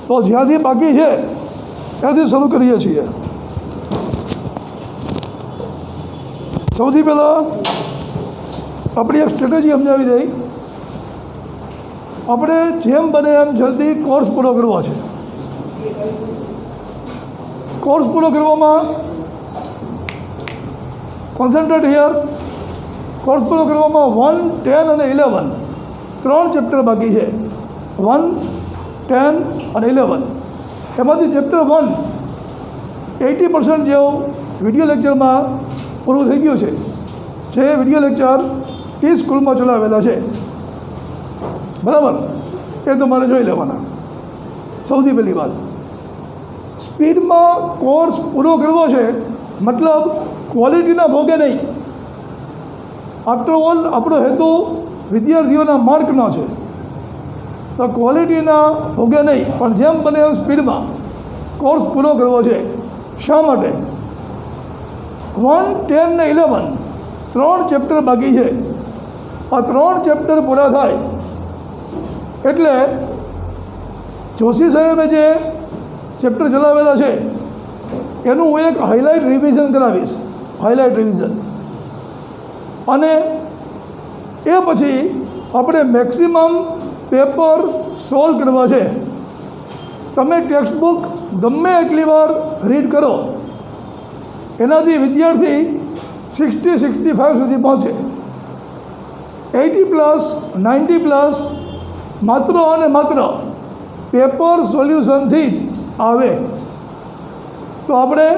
તો જ્યાંથી બાકી છે ત્યાંથી શરૂ કરીએ છીએ. સૌથી પહેલાં આપણી એક સ્ટ્રેટેજી સમજાવી દઈ. આપણે જેમ બને એમ જલ્દી કોર્સ પૂરો કરવો છે. કોર્સ પૂરો કરવામાં કોન્સન્ટ્રેટ હિયર. કોર્સ પૂરો કરવામાં 1, 10 અને 11 3 ચેપ્ટર બાકી છે. 1, 10 અને 11 એમાંથી ચેપ્ટર 1 80% જેવું વિડીયો લેક્ચરમાં પૂરું થઈ ગયું છે. જે વિડીયો લેક્ચર એ સ્કૂલમાં ચલાવેલા છે, બરાબર, એ તમારે જોઈ લેવાના. સૌથી પહેલી વાત, સ્પીડમાં કોર્સ પૂરો કરવો છે, મતલબ ક્વોલિટીના ભોગે નહીં. આફ્ટર ઓલ આપણો હેતુ વિદ્યાર્થીઓના માર્કનો છે, તો ક્વોલિટીના ભોગે નહીં, પણ જેમ બને એમ સ્પીડમાં કોર્સ પૂરો કરવો છે. શા માટે? 1, 10 ને 11 3 ચેપ્ટર બાકી છે. આ 3 ચેપ્ટર પૂરા થાય એટલે જોશી સાહેબે જે ચેપ્ટર ચલાવેલા છે એનું હું એક હાઇલાઇટ રિવિઝન કરાવીશ. Highlight revision. અને એ પછી આપણે મેક્સિમમ પેપર સોલ્વ કરવા છે. તમે ટેક્સ્ટ બુક ગમે એટલી વાર રીડ કરો, એનાથી વિદ્યાર્થી 60-65 સુધી પહોંચે. 80+, 90+ માત્ર અને માત્ર પેપર સોલ્યુશનથી જ આવે. તો આપણે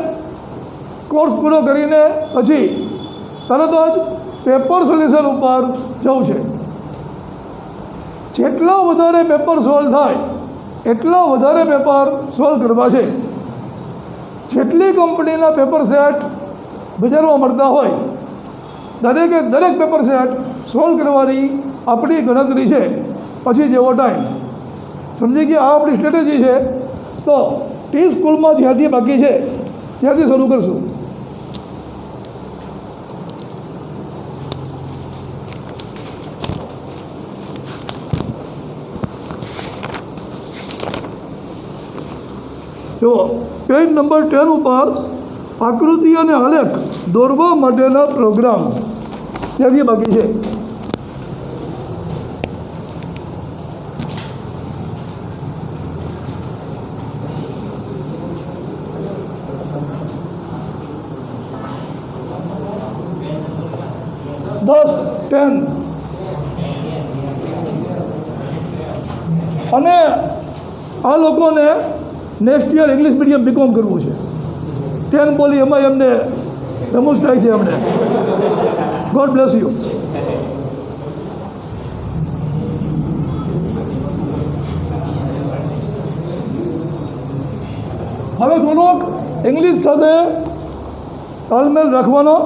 કોર્સ પૂરો કરીને પછી તરત જ પેપર સોલ્યુશન ઉપર જવું છે. જેટલા વધારે પેપર સોલ્વ થાય એટલા વધારે પેપર સોલ્વ કરવા છે. જેટલી કંપનીના પેપર સેટ બજારમાં મળતા હોય દરેકે દરેક પેપર સેટ સોલ્વ કરવાની આપણી ગણતરી છે. પછી જેવો ટાઈમ સમજી ગયા, આ આપણી સ્ટ્રેટેજી છે. તો ટી સ્કૂલમાં જ્યાંથી બાકી છે ત્યાંથી શરૂ કરશું. જુઓ, પેજ નંબર 10 ઉપર આકૃતિ અને આલેખ દોરવા માટેના પ્રોગ્રામ ત્યાંથી બાકી છે. અને આ લોકોને next year English medium BCom કરવું છે. 10 બોલી એમાં એમને રમૂજ થાય છે. એમને ગોડ બ્લેસ યુ. હવે થોડોક ઇંગ્લિશ સાથે તાલમેલ રાખવાનો.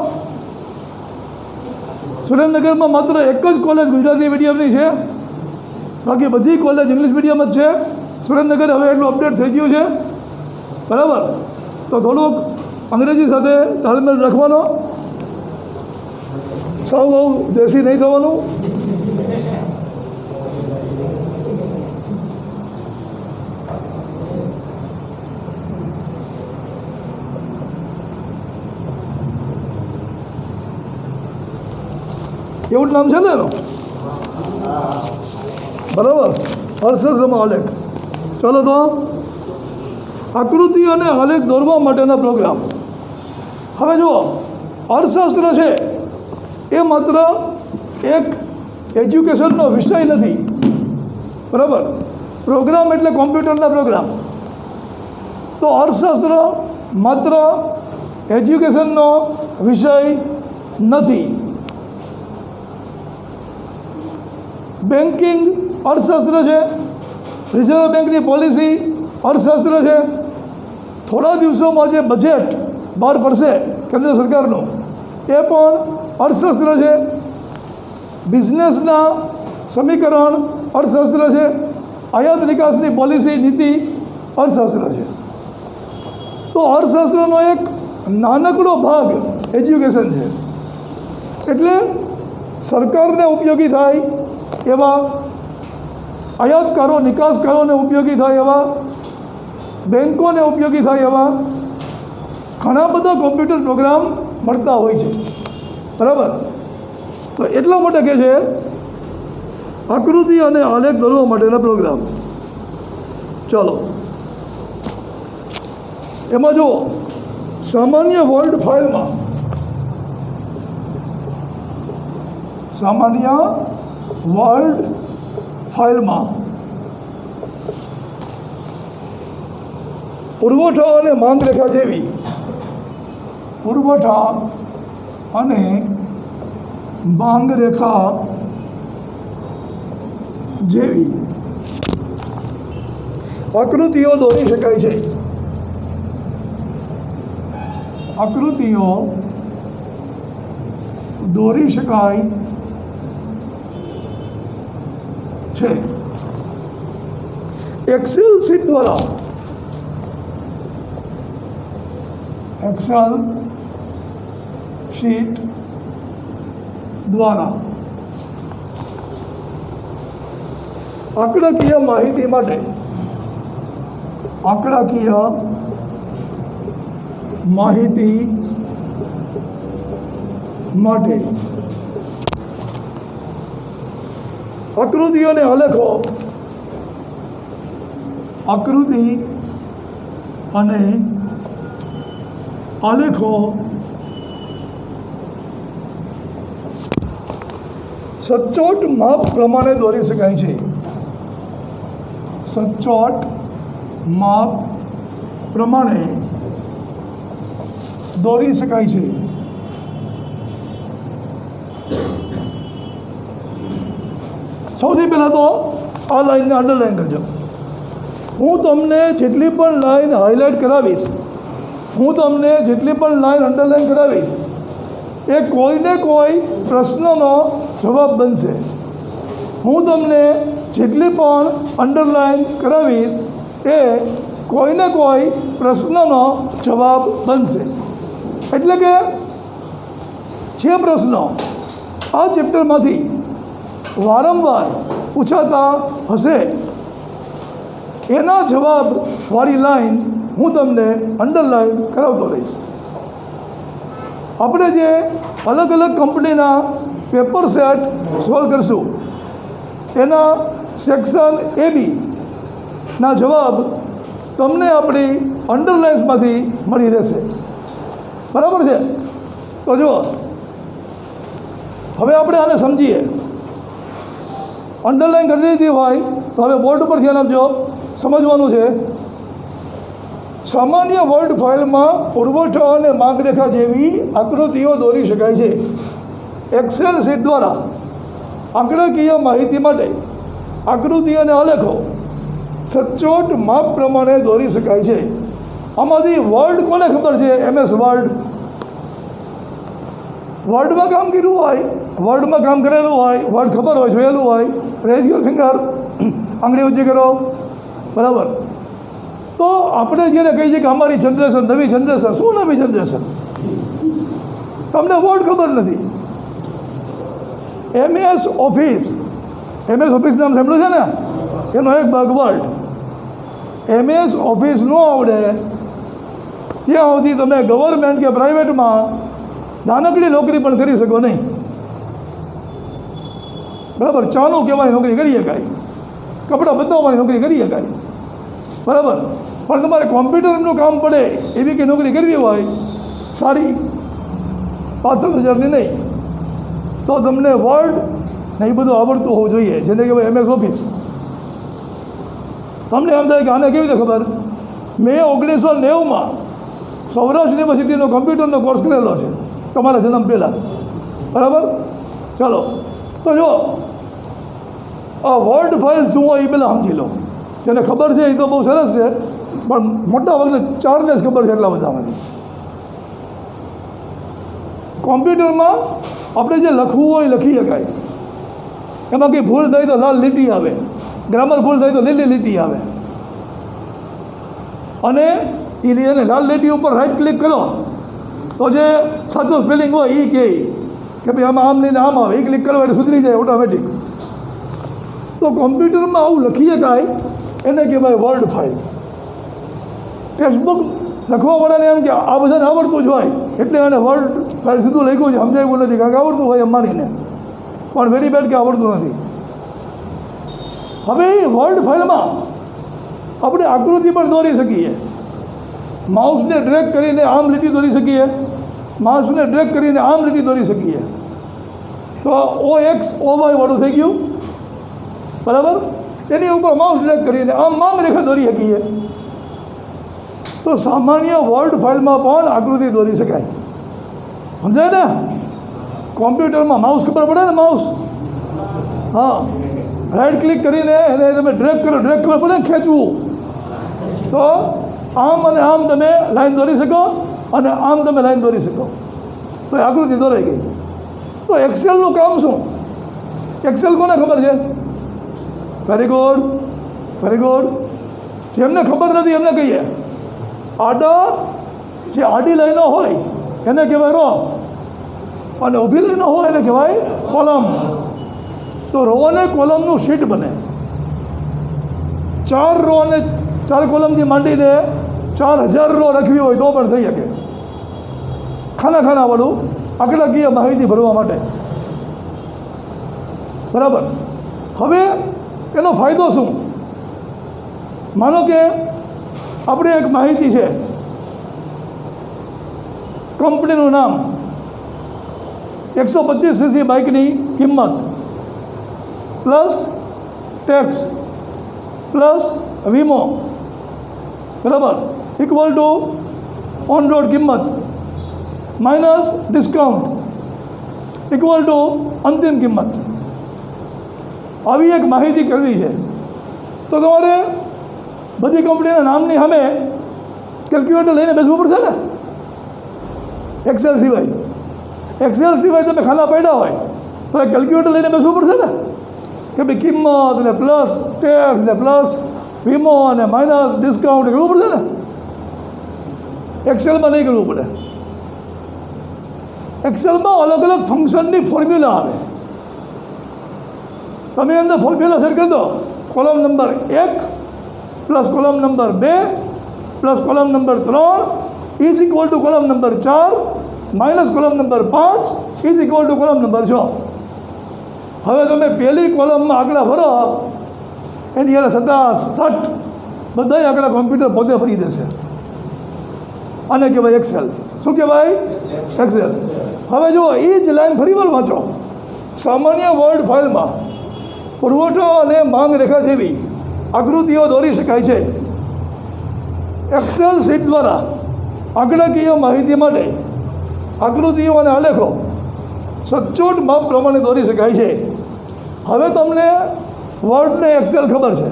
સુરેન્દ્રનગરમાં માત્ર એક જ કોલેજ ગુજરાતી મીડિયમની છે, બાકી બધી કોલેજ ઇંગ્લિશ મીડિયમ જ છે. સુરેન્દ્રનગર હવે એટલું અપડેટ થઈ ગયું છે, બરાબર. તો થોડુંક અંગ્રેજી સાથે તાલમેલ રાખવાનો. સૌ બહુ દેશી નહીં થવાનું. એવું જ નામ છે ને એનું, બરાબર. અર્થશાસ્ત્રમાં આલેખ. ચાલો તો આકૃતિ અને આલેખ દોરવા માટેના પ્રોગ્રામ. હવે જુઓ, અર્થશાસ્ત્ર છે એ માત્ર એક એજ્યુકેશનનો વિષય નથી, બરાબર. પ્રોગ્રામ એટલે કોમ્પ્યુટરના પ્રોગ્રામ. તો અર્થશાસ્ત્ર માત્ર એજ્યુકેશનનો વિષય નથી. બેન્કિંગ અર્થશાસ્ત્ર છે. રિઝર્વ બેંકની પોલિસી અર્થશાસ્ત્ર છે. થોડા દિવસોમાં જે બજેટ બહાર પડશે કેન્દ્ર સરકારનું એ પણ અર્થશાસ્ત્ર છે. બિઝનેસના સમીકરણ અર્થશાસ્ત્ર છે. આયાત નિકાસની પોલિસી નીતિ અર્થશાસ્ત્ર છે. તો અર્થશાસ્ત્રનો એક નાનકડો ભાગ એજ્યુકેશન છે. એટલે સરકારને ઉપયોગી થાય એવા, આયાતકારો નિકાસકારોને ઉપયોગી થાય એવા બેંકોને ઉપયોગી થાય એવા ઘણા બધા કોમ્પ્યુટર પ્રોગ્રામ મળતા હોય છે, બરાબર. તો એટલા માટે કહે છે આકૃતિ અને આલેખ દોરવા માટેના પ્રોગ્રામ. ચાલો એમાં જુઓ, સામાન્ય વર્ડ ફાઇલમાં પુરવઠા અને માંગ રેખા જેવી આકૃતિઓ દોરી શકાય છે. એક્સેલ શીટ દ્વારા આંકડાકીય માહિતી માટે આકૃતિ અને આલેખો સચોટ માપ પ્રમાણે દોરી શકાય છે. સૌથી પહેલાં તો આ લાઈનને અંડરલાઈન કરજો. હું તમને જેટલી પણ લાઈન હાઇલાઇટ કરાવીશ, અંડરલાઈન કરાવીશ, એ કોઈને કોઈ પ્રશ્નનો જવાબ બનશે. હું તમને જેટલી પણ અંડરલાઈન કરાવીશ એ કોઈને કોઈ પ્રશ્નનો જવાબ બનશે. એટલે કે જે પ્રશ્નો આ ચેપ્ટરમાંથી વારંવાર પૂછાતા હશે એના જવાબવાળી લાઈન હું તમને અંડરલાઈન કરાવતો રહીશ. આપણે જે અલગ અલગ કંપનીના પેપર સેટ સોલ્વ કરશું એના સેક્શન ABના જવાબ તમને આપણી અંડરલાઇન્સમાંથી મળી રહેશે, બરાબર છે. તો જુઓ, હવે આપણે આને સમજીએ. અંડરલાઇન કરી દીધી હોય તો હવે બોર્ડ ઉપર ધ્યાન આપજો, સમજવાનું છે. સામાન્ય વર્ડ ફાઇલમાં પુરવઠા અને માંગ રેખા જેવી આકૃતિઓ દોરી શકાય છે. એક્સેલ શીટ દ્વારા આંકડાકીય માહિતી માટે આકૃતિ અને આલેખો સચોટ માપ પ્રમાણે દોરી શકાય છે. આમાંથી વર્ડ કોને ખબર છે? MS વર્ડમાં કામ કર્યું હોય, વર્ડમાં કામ કરેલું હોય, વર્ડ ખબર હોય, જોયેલું હોય, રેઝ યોર ફિંગર, આંગળી ઊંચી કરો, બરાબર. તો આપણે જ્યારે કહીએ છીએ કે અમારી જનરેશન, નવી જનરેશન, શું નવી જનરેશન? તમને વર્ડ ખબર નથી. MS ઓફિસ નામ સાંભળ્યું છે ને? એનો એક ભાગ વર્ડ. MS ઓફિસ ન આવડે ત્યાં સુધી તમે ગવર્મેન્ટ કે પ્રાઇવેટમાં નાનકડી નોકરી પણ કરી શકો નહીં, બરાબર. ચાનું કહેવાની નોકરી કરી શકાય, કપડાં બતાવવાની નોકરી કરી શકાય, બરાબર. પણ તમારે કોમ્પ્યુટરનું કામ પડે એવી કંઈ નોકરી કરવી હોય સારી 5,000ની નહીં, તો તમને વર્ડ ને એ બધું આવડતું હોવું જોઈએ, જેને કહેવાય MS ઓફિસ. તમને એમ થાય કે આને કેવી રીતે ખબર? મેં 1990માં સૌરાષ્ટ્ર યુનિવર્સિટીનો કમ્પ્યુટરનો કોર્સ કરેલો છે, તમારા જન્મ પહેલાં, બરાબર. ચાલો, તો જો આ વર્ડ ફાઇલ શું હોય એ પહેલાં સમજી લો. જેને ખબર છે એ તો બહુ સરસ છે, પણ મોટા ભાગના 4ને જ ખબર છે એટલા બધામાંથી. કોમ્પ્યુટરમાં આપણે જે લખવું હોય લખી શકાય. એમાં કંઈ ભૂલ થાય તો લાલ લીટી આવે, ગ્રામર ભૂલ થાય તો લીલી લીટી આવે. અને એને લાલ લીટી ઉપર રાઈટ ક્લિક કરો તો જે સાચો સ્પેલિંગ હોય એ કહે કે ભાઈ આમાં આમ નહીં આમ આવે, એ ક્લિક કરો એટલે સુધરી જાય ઓટોમેટિક. તો કોમ્પ્યુટરમાં આવું લખી શકાય એને કહેવાય વર્ડ ફાઇલ. ટેક્સ્ટબુક લખવાવાળાને એમ કે આ બધાને આવડતું જ હોય એટલે એને વર્ડ ફાઇલ સીધું લખ્યું છે, સમજાવ્યું નથી, કારણ કે આવડતું હોય એમ માનીને, પણ વેરી બેડ કે આવડતું નથી. હવે એ વર્ડ ફાઇલમાં આપણે આકૃતિ પણ દોરી શકીએ. માઉસને ડ્રેગ કરીને આમ લીટી દોરી શકીએ, માઉસને ડ્રેગ કરીને આમ લીટી દોરી શકીએ. તો OX OY વાળું થઈ ગયું, બરાબર. એની ઉપર માઉસ ડ્રેગ કરીને આમ માંગ રેખા દોરી શકીએ. તો સામાન્ય વર્ડ ફાઇલમાં પણ આકૃતિ દોરી શકાય, સમજાય ને. કોમ્પ્યુટરમાં માઉસ ખબર પડે ને, માઉસ, હા, રાઈટ ક્લિક કરીને એને તમે ડ્રેગ કરો પડે ખેંચવું, તો આમ અને આમ તમે લાઈન દોરી શકો અને આમ તમે લાઈન દોરી શકો, તો એ આકૃતિ દોરાઈ ગઈ. તો એક્સેલનું કામ શું? એક્સેલ કોને ખબર છે? Very good, very good. જેમને ખબર નથી એમને કહીએ, જે આડી લાઈનો હોય એને કહેવાય રો, અને ઊભી લાઈનો હોય એને કહેવાય કોલમ. તો રો અને કોલમનું શીટ બને. 4 રો અને 4 કોલમથી માંડીને 4000 રો રાખવી હોય તો પણ થઈ શકે, ખાનાવાળું આંકડાકીય માહિતી ભરવા માટે, બરાબર. હવે એનો ફાયદો શું? માનો કે આપણે એક માહિતી છે, કંપનીનું નામ, 125cc બાઇકની કિંમત પ્લસ ટેક્સ પ્લસ વીમો, બરાબર, ઇક્વલ ટુ ઓન રોડ કિંમત માઇનસ ડિસ્કાઉન્ટ ઇક્વલ ટુ અંતિમ કિંમત. આવી એક માહિતી કરવી છે તો તમારે બધી કંપનીના નામની સામે કેલ્ક્યુલેટર લઈને બેસવું પડશે ને. એક્સેલ સિવાય તમે ખાના પડ્યા હોય તો એ કેલ્ક્યુલેટર લઈને બેસવું પડશે ને, કે ભાઈ કિંમત ને પ્લસ ટેક્સ ને પ્લસ વીમો અને માઇનસ ડિસ્કાઉન્ટ કરવું પડશે ને. એક્સેલમાં નહીં કરવું પડે. એક્સેલમાં અલગ અલગ ફંક્શનની ફોર્મ્યુલા આવે, તમે અંદર ફોર્મ્યુલા સેટ કરી દો. Column number 1 plus column number 2 plus column number 3 is equal to column number 4 minus column number 5 is equal to column number 6. હવે તમે પહેલી કોલમમાં આંકડા ભરો, એની એને 67 બધા આંકડા કોમ્પ્યુટર પોતે ભરી દેશે. આને કહેવાય એક્સેલ. શું કહેવાય? એક્સેલ. હવે જુઓ, એ જ લાઈન ફરીવાર વાંચો. સામાન્ય વર્ડ ફાઇલમાં પુરવઠો અને માંગ રેખા જેવી આકૃતિઓ દોરી શકાય છે. એક્સેલ શીટ દ્વારા આંકડાકીય માહિતી માટે આકૃતિઓ અને આલેખો સચોટ માપ પ્રમાણે દોરી શકાય છે. હવે તમને વર્ડ ને એક્સેલ ખબર છે,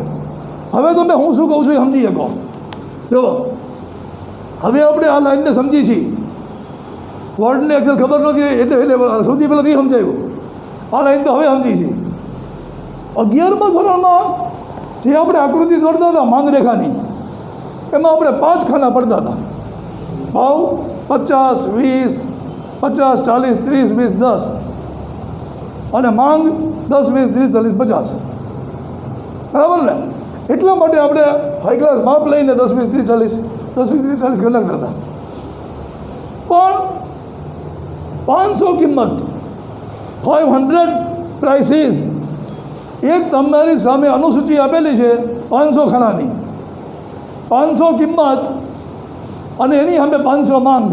હવે તમે હું શું કહું છું એ સમજી શકો. જુઓ, હવે આપણે આ લાઈનને સમજી છીએ. વર્ડને એક્સેલ ખબર નથી એટલે સૌથી પહેલાં નહીં સમજાવ્યું. આ લાઈન તો હવે સમજી છીએ. 11મા ધોરણમાં જે આપણે આકૃતિ દોરતા હતા માંગ રેખાની, એમાં આપણે 5 ખાના પડતા હતા. ભાવ 50, 20, 50, 40, 30, 20, 10, અને માંગ 10, 20, 30, 40, 50, બરાબર ને. એટલા માટે આપણે હાઈ ક્લાસ માપ લઈને 10, 20, 30, 40, 10, 20, 30, 40 કલાક હતા. પણ 500 કિંમત, 500 પ્રાઇસીસ, એક તમારી સામે અનુસૂચિ આપેલી છે 500 ખાનાની, 500 કિંમત અને એની સામે 500 માંગ.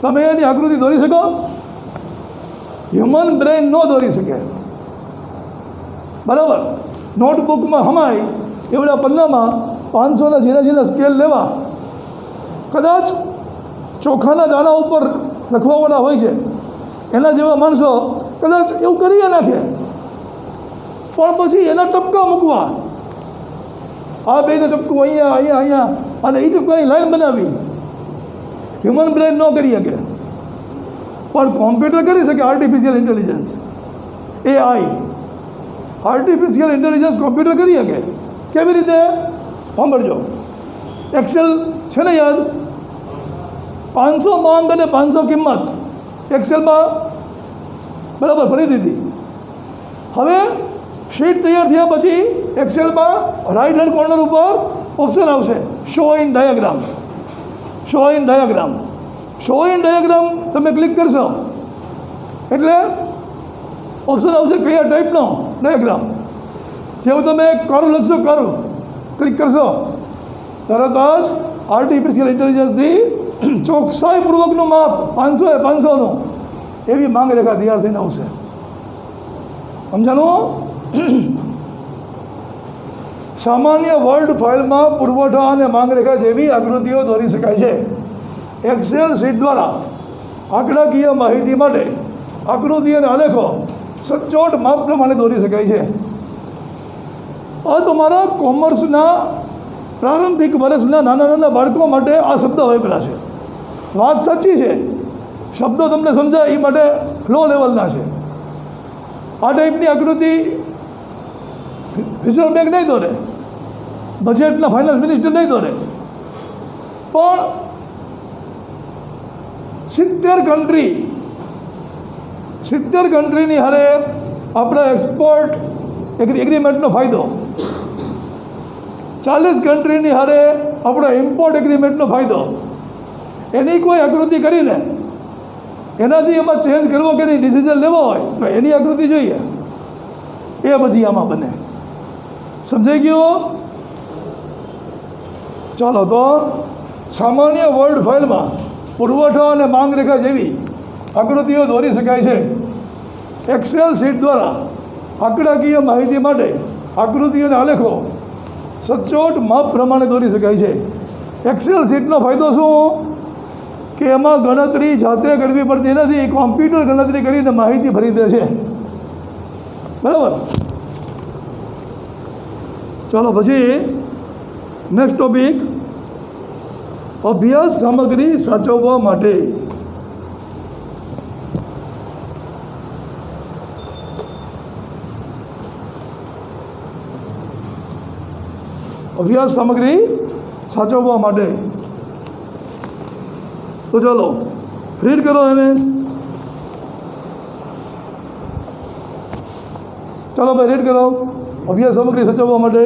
તમે એની આકૃતિ દોરી શકો? હ્યુમન બ્રેઇન ન દોરી શકે, બરાબર. નોટબુકમાં હમાય એવડા પન્નામાં 500ના ઝીણા સ્કેલ લેવા, કદાચ ચોખાના દાણા ઉપર લખવાવાળા હોય છે એના જેવા માણસો કદાચ એવું કરી નાખે, પણ પછી એના ટપકા મૂકવા, આ બેને ટપકું અહીંયા અને એ ટપકાની લાઈન બનાવી હ્યુમન બ્રેઇન ન કરી શકે, પણ કોમ્પ્યુટર કરી શકે. Artificial intelligence, AI, artificial intelligence computer કરી શકે. કેવી રીતે? સાંભળજો. એક્સેલ છે ને યાદ, 500 માંગ અને 500 કિંમત એક્સેલમાં બરાબર ભરી દીધી. હવે શીટ તૈયાર થયા પછી એક્સેલમાં રાઈટ હેન્ડ કોર્નર ઉપર ઓપ્શન આવશે show in diagram. Show in diagram. Show in diagram તમે ક્લિક કરશો એટલે ઓપ્શન આવશે કયા ટાઈપનો ડાયાગ્રામ. જેવું તમે કર્વ લખશો, કર્વ ક્લિક કરશો તરત જ આર્ટિફિશિયલ ઇન્ટેલિજન્સથી ચોકસાઈપૂર્વકનું માપ 500 એવી માંગ રેખા તૈયાર થઈને આવશે. સમજાણું? સામાન્ય વર્ડ ફાઇલમાં પુરવઠા અને માંગ રેખા જેવી આકૃતિઓ દોરી શકાય છે. એક્સેલ શીટ દ્વારા આંકડાકીય માહિતી માટે આકૃતિ અને આલેખો સચોટ માપ પ્રમાણે દોરી શકાય છે. આ તમારા કોમર્સના પ્રારંભિક વર્ષના નાના નાના બાળકો માટે આ શબ્દ વાપર્યા છે. વાત સાચી છે, શબ્દો તમને સમજાય એ માટે લો લેવલના છે. આ ટાઈપની આકૃતિ રિઝર્વ બેંક નહીં દોરે, બજેટના ફાઇનાન્સ મિનિસ્ટર નહીં દોરે, પણ 70 કન્ટ્રીની હારે આપણા એક્સપોર્ટ એગ્રીમેન્ટનો ફાયદો, 40 કન્ટ્રીની હારે આપણા ઇમ્પોર્ટ એગ્રીમેન્ટનો ફાયદો, એની કોઈ આકૃતિ કરીને એનાથી એમાં ચેન્જ કરવો કે નહીં, ડિસિઝન લેવો હોય તો એની આકૃતિ જોઈએ. એ બધી આમાં બને. સમજાઈ ગયું? ચાલો, તો સામાન્ય વર્ડ ફાઇલમાં પુરવઠા અને માંગ રેખા જેવી આકૃતિઓ દોરી શકાય છે. એક્સેલ શીટ દ્વારા આંકડાકીય માહિતી માટે આકૃતિ અને આલેખો સચોટ માપ પ્રમાણે દોરી શકાય છે. એક્સેલ શીટનો ફાયદો શું કે એમાં ગણતરી જાતે કરવી પડતી નથી, કોમ્પ્યુટર ગણતરી કરીને માહિતી ભરી દે છે. બરાબર? ચાલો, પછી નેક્સ્ટ ટોપિક, અભ્યાસ સામગ્રી સાચવવા માટે. અભ્યાસ સામગ્રી સાચવવા માટે. તો ચાલો રીડ કરો એને. ચાલો ભાઈ, રીડ કરો. અભ્યાસ સામગ્રી સાચવવા માટે.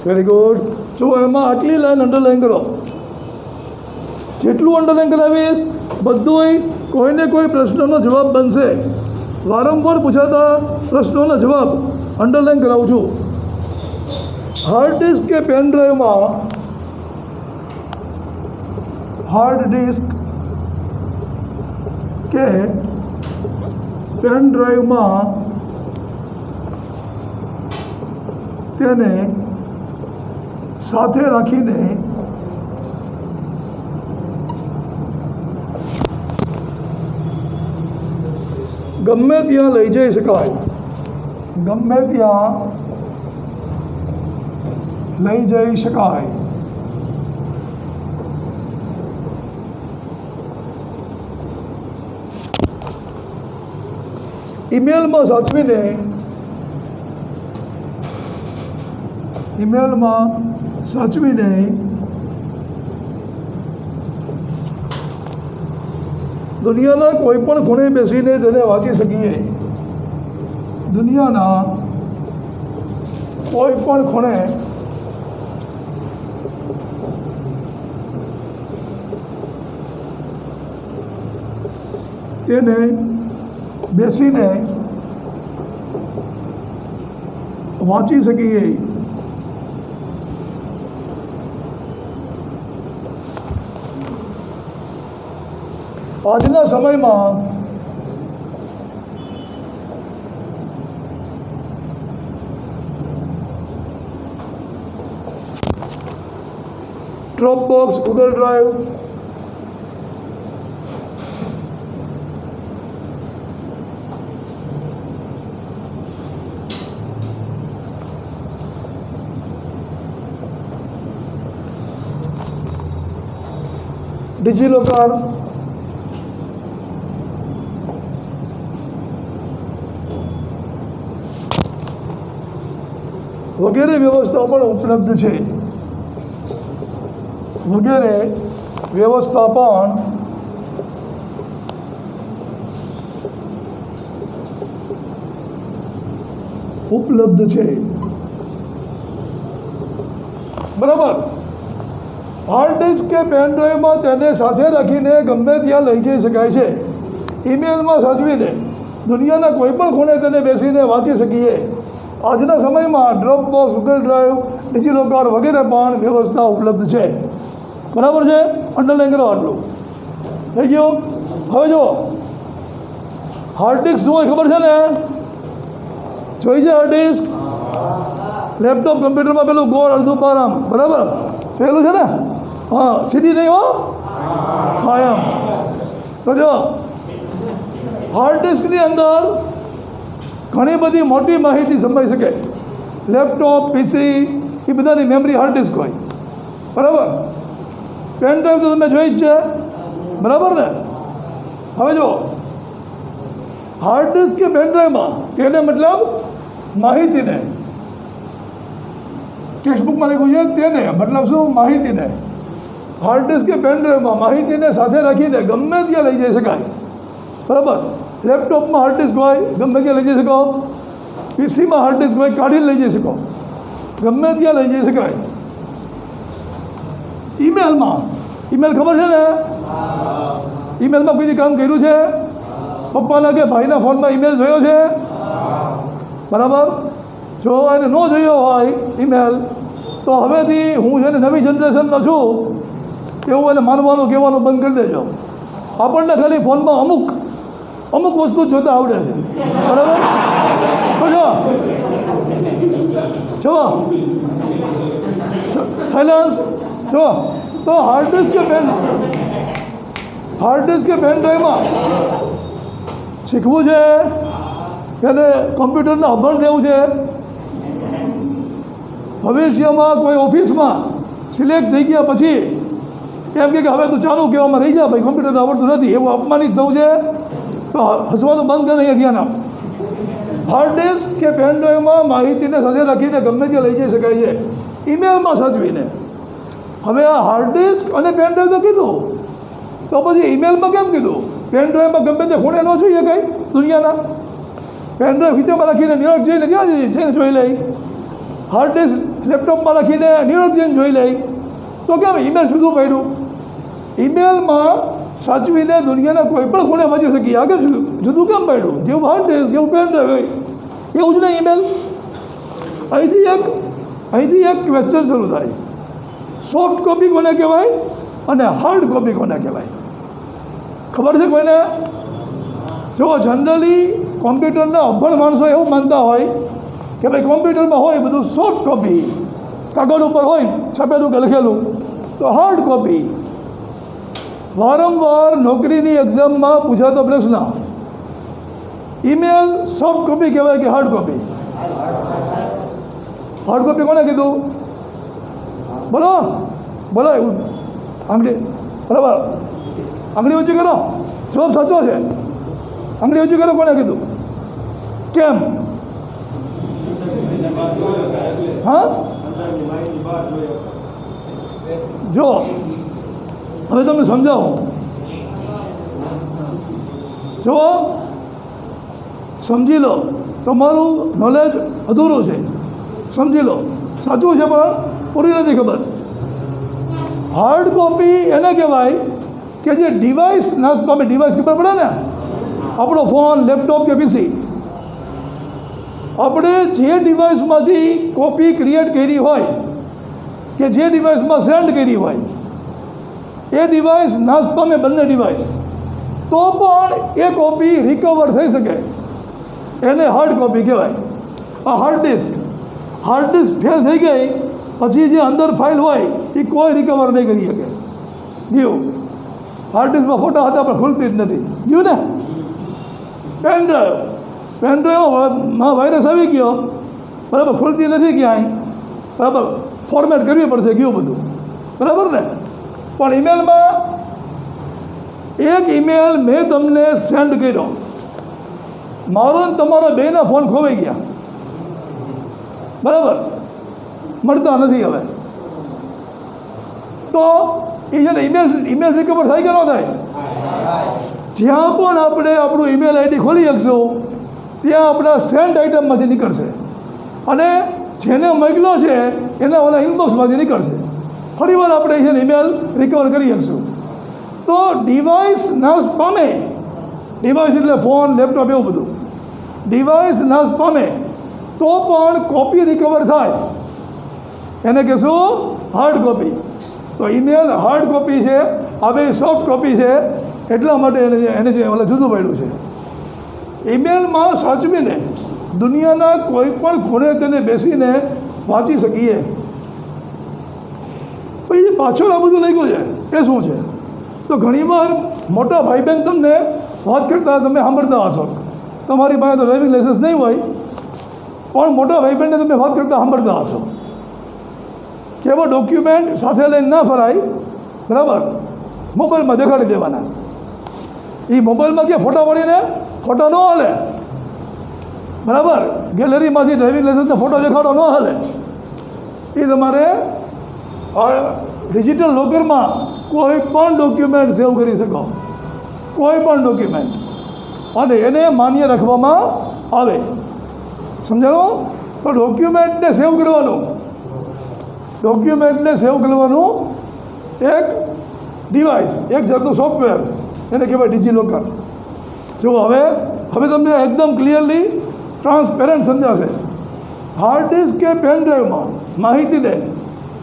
Very good. જો એમાં આટલી લાઈન અંડરલાઈન કરો. જેટલું અંડરલાઈન કરાવીશ બધું કોઈને કોઈ પ્રશ્નનો જવાબ બનશે. વારંવાર પૂછાતા પ્રશ્નોના જવાબ અંડરલાઈન કરાવું છું. હાર્ડ ડિસ્ક કે પેન ડ્રાઈવમાં હાર્ડ ડિસ્ક કે પેન ડ્રાઈવમાં તેને સાથે રાખીને ગમે ત્યાં લઈ જઈ શકાય. ગમે ત્યાં લઈ જઈ શકાય. ઈમેલમાં સાચવીને દુનિયાના કોઈ પણ ખૂણે બેસીને તેને વાંચી શકીએ. દુનિયાના કોઈ પણ ખૂણે તેને બેસીને વાંચી શકીએ. આજના સમયમાં ડ્રોપબોક્સ, ગૂગલ ડ્રાઈવ, ડિજિલોકર, વગેરે વ્યવસ્થાઓ પણ ઉપલબ્ધ છે. વગેરે વ્યવસ્થા પણ ઉપલબ્ધ છે. બરાબર. હાર્ડ ડિસ્ક કે પેન ડ્રાઈવમાં તેને સાથે રાખીને ગમે ત્યાં લઈ જઈ શકાય છે. ઈમેલમાં સાચવીને દુનિયાના કોઈ પણ ખૂણે તેને બેસીને વાંચી શકીએ. આજના સમયમાં ડ્રોપબોક્સ, ગૂગલ ડ્રાઈવ, ડિજિલોકર વગેરે પણ વ્યવસ્થા ઉપલબ્ધ છે. બરાબર છે? અંડરલાઈન કરો આટલું. થઈ ગયું? હવે જો હાર્ડ ડિસ્ક શું હોય ખબર છે ને? જોઈ છે હાર્ડ ડિસ્ક? લેપટોપ, કમ્પ્યુટરમાં પેલું ગોળ અડધું પારામ, બરાબર જોયેલું છે ને? હા, સીડી નહીં હો. હા એમ. તો જો હાર્ડ ડિસ્કની અંદર ઘણી બધી મોટી માહિતી સંભાળી શકે. લેપટોપ, પીસી એ બધાની મેમરી હાર્ડ ડિસ્ક હોય. બરાબર. પેન ડ્રાઈવ તો તમે જોઈ જ છે, બરાબર ને? હવે જો હાર્ડ ડિસ્ક કે પેન ડ્રાઈવમાં તેને મતલબ માહિતીને, ટેક્સ્ટબુકમાં લખ્યું છે તેને મતલબ શું? માહિતીને. હાર્ડ ડિસ્ક કે પેન ડ્રાઈવમાં માહિતીને સાથે રાખીને ગમે ત્યાં લઈ જઈ શકાય. બરાબર. લેપટોપમાં હાર્ડ ડિસ્ક હોય, ગમે ત્યાં લઈ જઈ શકો. પીસીમાં હાર્ડ ડિસ્ક હોય, કાઢીને લઈ જઈ શકો, ગમે ત્યાં લઈ જઈ શકાય. ઈમેલમાં, ઈમેલ ખબર છે ને? ઈમેલમાં કોઈ કામ કર્યું છે? પપ્પાના કે ભાઈના ફોનમાં ઈમેલ જોયો છે? બરાબર. જો એને ન જોયો હોય ઈમેલ, તો હવેથી હું છે ને નવી જનરેશનનો છું એવું એને માનવાનું, કહેવાનું બંધ કરી દેજો. આપણને ખાલી ફોનમાં અમુક વસ્તુ જોતા આવડે છે. બરાબર. તો જો સાયલન્સ. જો તો હાર્ડ ડિસ્ક કે પેન ડ્રાઈવમાં શીખવું છે કે કમ્પ્યુટરના અભણ રહેવું છે. ભવિષ્યમાં કોઈ ઓફિસમાં સિલેક્ટ થઈ ગયા પછી એમ કે હવે તું ચાલુ કહેવામાં રહી જા ભાઈ, કમ્પ્યુટર તો આવડતું નથી, એવું અપમાનિત થવું છે તો હસવાનું બંધ કરે. અહીંયા ધ્યાન આપ. હાર્ડ ડિસ્ક કે પેન ડ્રાઈવમાં માહિતીને સાથે રાખીને ગમે ત્યાં લઈ જઈ શકાય છે, ઈમેલમાં સાચવીને. હવે આ હાર્ડ ડિસ્ક અને પેન ડ્રાઈવ તો કીધું, તો પછી ઈમેલમાં કેમ કીધું? પેન ડ્રાઈવમાં ગમે તે ખૂણે ન જોઈ શકાય દુનિયાના. પેન ડ્રાઈવ ખીચામાં રાખીને ન્યુયોર્ક જઈને ત્યાં જઈને જોઈ લે. હાર્ડ ડિસ્ક લેપટોપમાં રાખીને ન્યુયોર્ક જઈને જોઈ લે. તો કેમ ઈમેલ જુદું પડ્યું? ઈમેલમાં સાચવીને દુનિયાના કોઈ પણ ખૂણે વાંચી શકીએ. આગળ જુદું કેમ પડ્યું? જેવું હાર્ડ ડિસ્ક, જેવું પેન ડ્રાઈવ હોય એવું જ નહીં ઈમેલ. અહીંથી એક ક્વેશ્ચન શરૂ થાય. સોફ્ટ કોપી કોને કહેવાય અને હાર્ડ કોપી કોને કહેવાય? ખબર છે કોઈને? જો જનરલી કોમ્પ્યુટરના અભણ માણસો એવું માનતા હોય કે ભાઈ કોમ્પ્યુટરમાં હોય બધું સોફ્ટ કોપી, કાગળ ઉપર હોય છપેલું કે લખેલું, તો હાર્ડ કોપી. વારંવાર નોકરીની એક્ઝામમાં પૂછાતો પ્રશ્ન, ઈમેલ સોફ્ટ કોપી કહેવાય કે હાર્ડ કોપી? હાર્ડ કોપી કોને કીધું? બોલો બોલો. એવું આંગળી, બરાબર, આંગળી ઊંચી કરો. જવાબ સાચો છે. આંગળી ઊંચી કરો. કોને કીધું? કેમ? હા, જો હવે તમને સમજાવું. જો સમજી લો, તમારું નોલેજ અધૂરું છે. સમજી લો, સાચું છે પણ પૂરી નથી ખબર. હાર્ડ કોપી એને કહેવાય કે જે ડિવાઇસ નાશ પામે. ડિવાઇસ ખબર પડે ને? આપણો ફોન, લેપટોપ કે પીસી. આપણે જે ડિવાઇસમાંથી કોપી ક્રિએટ કરી હોય કે જે ડિવાઇસમાં સેન્ડ કરી હોય એ ડિવાઇસ નાશ પામે, બંને ડિવાઇસ, તો પણ એ કોપી રિકવર થઈ શકે, એને હાર્ડ કોપી કહેવાય. આ હાર્ડ ડિસ્ક ફેલ થઈ ગઈ પછી જે અંદર ફાઇલ હોય એ કોઈ રિકવર નહીં કરી શકે. ગયું હાર્ડ ડિસ્કમાં ફોટા હતા પણ ખુલતી જ નથી. ગયું ને પેનડ્રાઈવમાં વાયરસ આવી ગયો, બરાબર, ખુલતી નથી ક્યાંય, બરાબર, ફોર્મેટ કરવી પડશે. ગયું બધું બરાબર ને. પણ ઈમેલમાં એક ઈમેલ મેં તમને સેન્ડ કર્યો, મારો ને તમારો બેના ફોન ખોવાઈ ગયા, બરાબર, મળતા નથી હવે. તો એ છે ને ઈમેલ રિકવર થાય કે ન થાય? જ્યાં પણ આપણે આપણું ઈમેલ આઈડી ખોલી શકશું ત્યાં આપણા સેન્ટ આઇટમમાંથી નીકળશે અને જેને મોકલ્યો છે એના ઓલા ઇનબોક્સમાંથી નીકળશે. ફરીવાર આપણે છે ને ઈમેલ રિકવર કરી શકશું. તો ડિવાઇસ નાશ પામે, ડિવાઇસ એટલે ફોન, લેપટોપ, એવું બધું, ડિવાઇસ નાશ પામે તો પણ કોપી રિકવર થાય, એને કહેશું હાર્ડ કોપી. તો ઈમેલ હાર્ડ કોપી છે, આ બે સોફ્ટ કોપી છે, એટલા માટે એને જે ઓલા જુદું પાડ્યું છે. ઈમેલમાં સાચવીને દુનિયાના કોઈ પણ ખૂણે તેને બેસીને વાંચી શકીએ. પછી પાછળ આ બધું લાગ્યું છે એ શું છે? તો ઘણીવાર મોટા ભાઈ બહેન તમને વાત કરતા તમે સાંભળતા હશો. તમારી પાસે તો ડ્રાઇવિંગ લાઇસન્સ નહીં હોય પણ મોટા ભાઈ બહેનને તમે વાત કરતા સાંભળતા હશો કે એવા ડોક્યુમેન્ટ સાથે લઈને ના ફરાય, બરાબર, મોબાઈલમાં દેખાડી દેવાના. એ મોબાઈલમાં ક્યાં ફોટા પડીને ફોટો ન હાલે, બરાબર, ગેલેરીમાંથી ડ્રાઇવિંગ લાઇસન્સનો ફોટો દેખાડો ન હાલે. એ તમારે ડિજિટલ લોકરમાં કોઈ પણ ડોક્યુમેન્ટ સેવ કરી શકો, કોઈ પણ ડોક્યુમેન્ટ, અને એને માન્ય રાખવામાં આવે. સમજાણું? તો ડોક્યુમેન્ટને સેવ કરવાનું, ડોક્યુમેન્ટને સેવ કરવાનું એક ડિવાઇસ, એક જાતનું સોફ્ટવેર, એને કહેવાય ડિજિલોકર. જો હવે તમને એકદમ ક્લિયરલી ટ્રાન્સપેરન્ટ સમજાશે. હાર્ડ ડિસ્ક કે પેન ડ્રાઈવમાં માહિતીને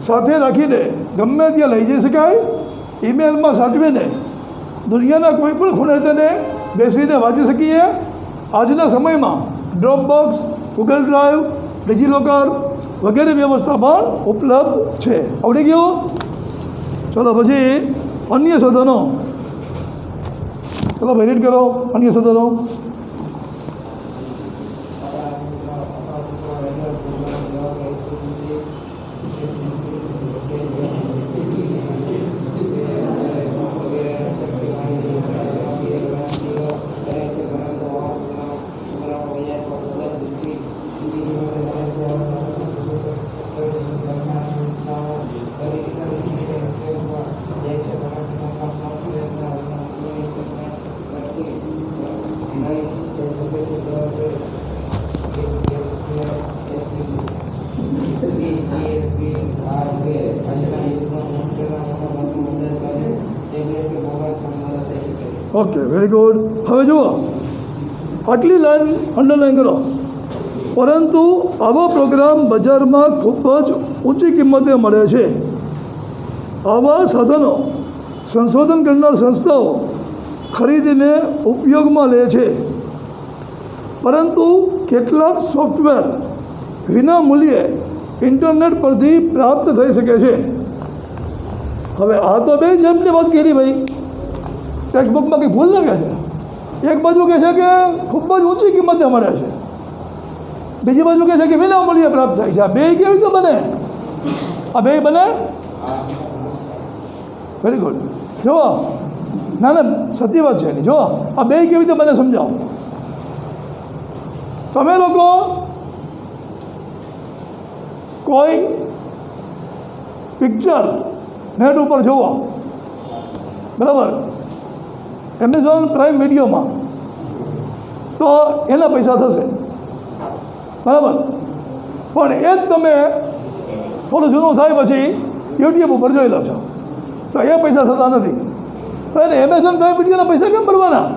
સાથે રાખીને ગમે ત્યાં લઈ જઈ શકાય, ઈમેલમાં સાચવીને દુનિયાના કોઈ પણ ખૂણે તેને બેસીને વાંચી શકીએ. આજના સમયમાં ડ્રોપબોક્સ, ગૂગલ ડ્રાઈવ, ડિજિલોકર વગેરે વ્યવસ્થા પણ ઉપલબ્ધ છે. આવડી ગયું? ચલો પછી અન્ય સાધનો, ચલો ભાઈ રીડ કરો અન્ય સાધનો. Okay, very good. હવે જુઓ, આટલી લાઈન અંડરલાઈન કરો. પરંતુ આવા પ્રોગ્રામ બજારમાં ખૂબ જ ઊંચી કિંમતે મળે છે. આવા સાધનો સંશોધન કરનાર સંસ્થાઓ ખરીદીને ઉપયોગમાં લે છે, પરંતુ કેટલાક સોફ્ટવેર વિના મૂલ્યે ઇન્ટરનેટ પરથી પ્રાપ્ત થઈ શકે છે. હવે આ તો બે જેમની વાત કરી ભાઈ, ટેક્સ્ટબુકમાં કંઈ ભૂલ ન કહે છે. એક બાજુ કહે છે કે ખૂબ જ ઊંચી કિંમતે મળે છે, બીજી બાજુ કહે છે કે વિના મૂલ્યે પ્રાપ્ત થાય છે. આ બે કેવી રીતે બને? આ બે બને? Very good. જુઓ, ના ના સત્ય વાત છે એની. જુઓ, આ બે કેવી રીતે બને સમજાવો. તમે લોકો કોઈ પિક્ચર નેટ ઉપર જુઓ, બરાબર, એમેઝોન પ્રાઇમ વિડીયોમાં, તો એના પૈસા થશે, બરાબર. પણ એ જ તમે થોડું જૂનું થાય પછી યુટ્યુબ ઉપર જોઈ લો છો તો એ પૈસા થતા નથી. તો એને એમેઝોન પ્રાઇમ વિડીયોના પૈસા કેમ ભરવાના?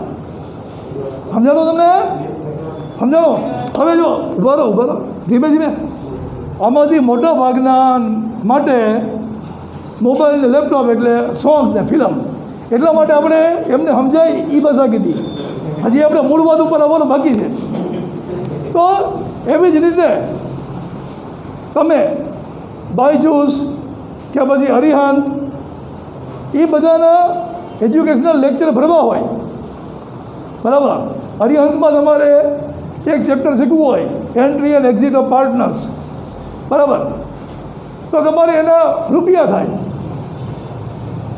સમજાણો તમને? સમજાણો? હવે જો ઉભા રહો ધીમે ધીમે. આમાંથી મોટા ભાગના માટે મોબાઈલ ને લેપટોપ એટલે સોંગ્સ ને ફિલ્મ, એટલા માટે આપણે એમને સમજાય એ ભાષા કીધી. હજી આપણે મૂળ વાત ઉપર આવવાનું બાકી છે. તો એવી જ રીતે તમે બાયજૂસ કે પછી અરિહંત, એ બધાના એજ્યુકેશનલ લેક્ચર ભરવા હોય, બરાબર. અરિહંતમાં તમારે એક ચેપ્ટર શીખવું હોય, entry and exit of partners, બરાબર, તો તમારે એના રૂપિયા થાય,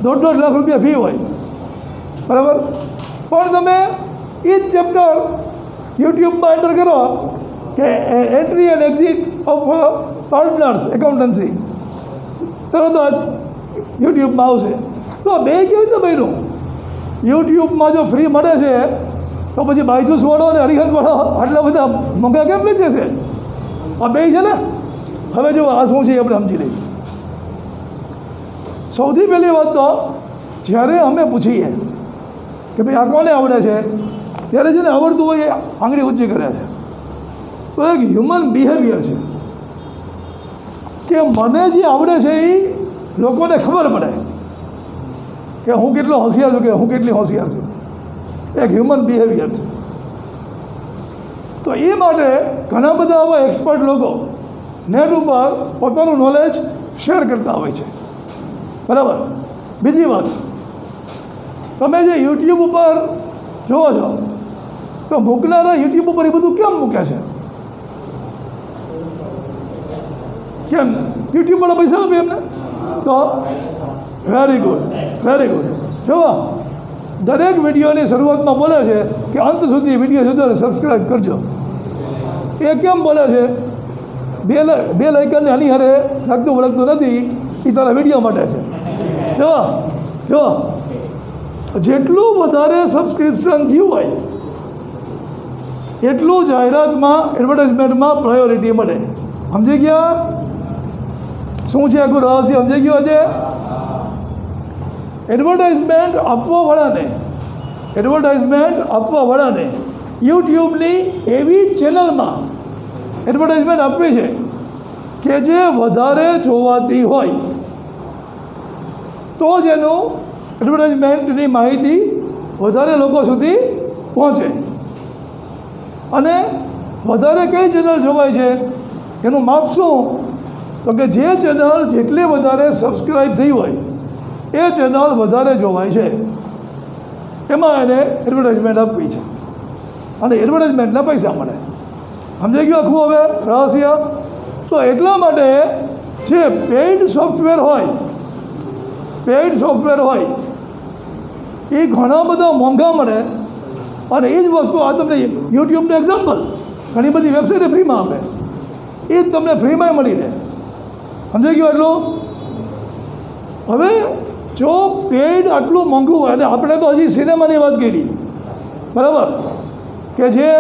1.5 લાખ રૂપિયા ફી હોય, બરાબર. પણ તમે એ જ ચેપ્ટર યુટ્યુબમાં એન્ટર કરો કે entry and exit of partners accountancy, તરત જ યુટ્યુબમાં આવશે. તો બે કેવી રીતે બન્યું? યુટ્યુબમાં જો ફ્રી મળે છે તો પછી બાયજૂસવાળો અને અરિહંતવાળો આટલા બધા મોંઘા કેમ વેચે છે? આ બે છે ને. હવે જો આ શું છે આપણે સમજી લઈએ. સૌથી પહેલી વાત તો જ્યારે અમે પૂછીએ કે ભાઈ આ કોને આવડે છે, ત્યારે જેને આવડતું હોય એ આંગળી ઊંચી કરે છે. તો એક હ્યુમન બિહેવિયર છે કે મને જે આવડે છે એ લોકોને ખબર પડે કે હું કેટલો હોશિયાર છું, કે હું કેટલી હોશિયાર છું. એક હ્યુમન બિહેવિયર છે. તો એ માટે ઘણા બધા આવા એક્સપર્ટ લોકો નેટ ઉપર પોતાનું નોલેજ શેર કરતા હોય છે, બરાબર. બીજી વાત, તમે જે યુટ્યુબ ઉપર જોવો છો તો મૂકનારા યુટ્યુબ ઉપર એ બધું કેમ મૂકે છે? કેમ? યુટ્યુબવાળા પૈસા આપે એમને? તો વેરી ગુડ, વેરી ગુડ. જુઓ, દરેક વિડીયોની શરૂઆતમાં બોલે છે કે અંત સુધી વિડીયો જોજો અને સબસ્ક્રાઈબ કરજો. એ કેમ બોલે છે? બે લાઇકનને આની હારે લાગતું વળગતું નથી, એ તારા વિડીયો માટે છે. જો જેટલું વધારે સબસ્ક્રિપ્શન થયું હોય એટલું જાહેરાતમાં, એડવર્ટાઇઝમેન્ટમાં પ્રાયોરિટી મળે. સમજી ગયા શું છે આખું રહસ્ય? સમજી ગયો છે? એડવર્ટાઇઝમેન્ટ આપવાવાળાને યુટ્યુબની એવી ચેનલમાં એડવર્ટાઇઝમેન્ટ આપવી છે કે જે વધારે જોવાતી હોય, તો જ એનું એડવર્ટાઇઝમેન્ટની માહિતી વધારે લોકો સુધી પહોંચે. અને વધારે કઈ ચેનલ જોવાય છે એનું માપ શું? તો કે જે ચેનલ જેટલી વધારે સબસ્ક્રાઈબ થઈ હોય એ ચેનલ વધારે જોવાય છે, એમાં એને એડવર્ટાઇઝમેન્ટ આપવી છે અને એડવર્ટાઇઝમેન્ટના પૈસા મળે. સમજાઈ ગયું આખું હવે રહસ્ય? તો એટલા માટે જે પેઇડ સોફ્ટવેર હોય એ ઘણા બધા મોંઘા મળે. અને એ જ વસ્તુ આ તમને યુટ્યુબનું એક્ઝામ્પલ, ઘણી બધી વેબસાઇટે ફ્રીમાં આપે, એ જ તમને ફ્રીમાં મળી રહે. સમજાઈ ગયું એટલું? હવે જો પેઇડ આટલું મોંઘું હોય, અને આપણે તો હજી સિનેમાની વાત કરી, બરાબર, કે જે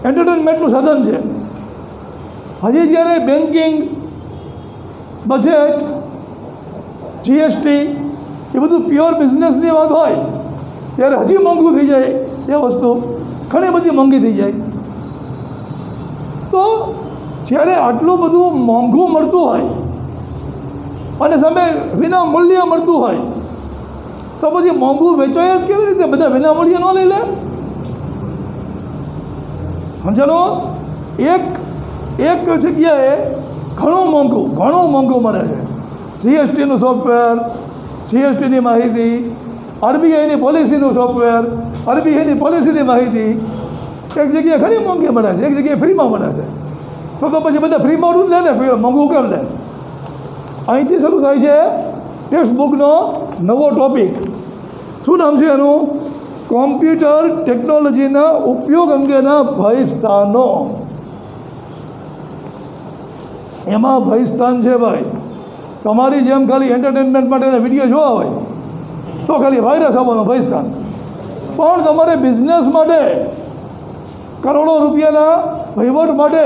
એન્ટરટેનમેન્ટનું સાધન છે. હજી જ્યારે બેન્કિંગ, બજેટ, જીએસટી એ બધું પ્યોર બિઝનેસની વાત હોય ત્યારે હજી મોંઘું થઈ જાય. એ વસ્તુ ઘણી બધી મોંઘી થઈ જાય. તો જ્યારે આટલું બધું મોંઘું મળતું હોય અને સામે વિના મૂલ્ય મળતું હોય તો પછી મોંઘું વેચાય જ કેવી રીતે? બધા વિના મૂલ્ય ન લઈ લે. સમજાણો? એક જગ્યાએ ઘણું મોંઘું મળે છે. જીએસટીનું સોફ્ટવેર, જીએસટીની માહિતી, આરબીઆઈની પોલિસીનું સોફ્ટવેર, આરબીઆઈની પોલિસીની માહિતી એક જગ્યાએ ઘણી મોંઘી મળે છે, એક જગ્યાએ ફ્રીમાં મળે છે. તો પછી બધા ફ્રીમાં જ લે ને, મોંઘું કેમ લે? અહીંથી શરૂ થાય છે ટેક્સ્ટ બુકનો નવો ટોપિક. શું નામ છે એનું? કોમ્પ્યુટર ટેકનોલોજીના ઉપયોગ અંગેના ભયસ્થાનો. એમાં ભયસ્થાન છે ભાઈ. તમારી જેમ ખાલી એન્ટરટેનમેન્ટ માટેના વિડીયો જોવા હોય તો ખાલી વાયરસ આવવાનું ભયસ્થાન. પણ તમારે બિઝનેસ માટે, કરોડો રૂપિયાના વહીવટ માટે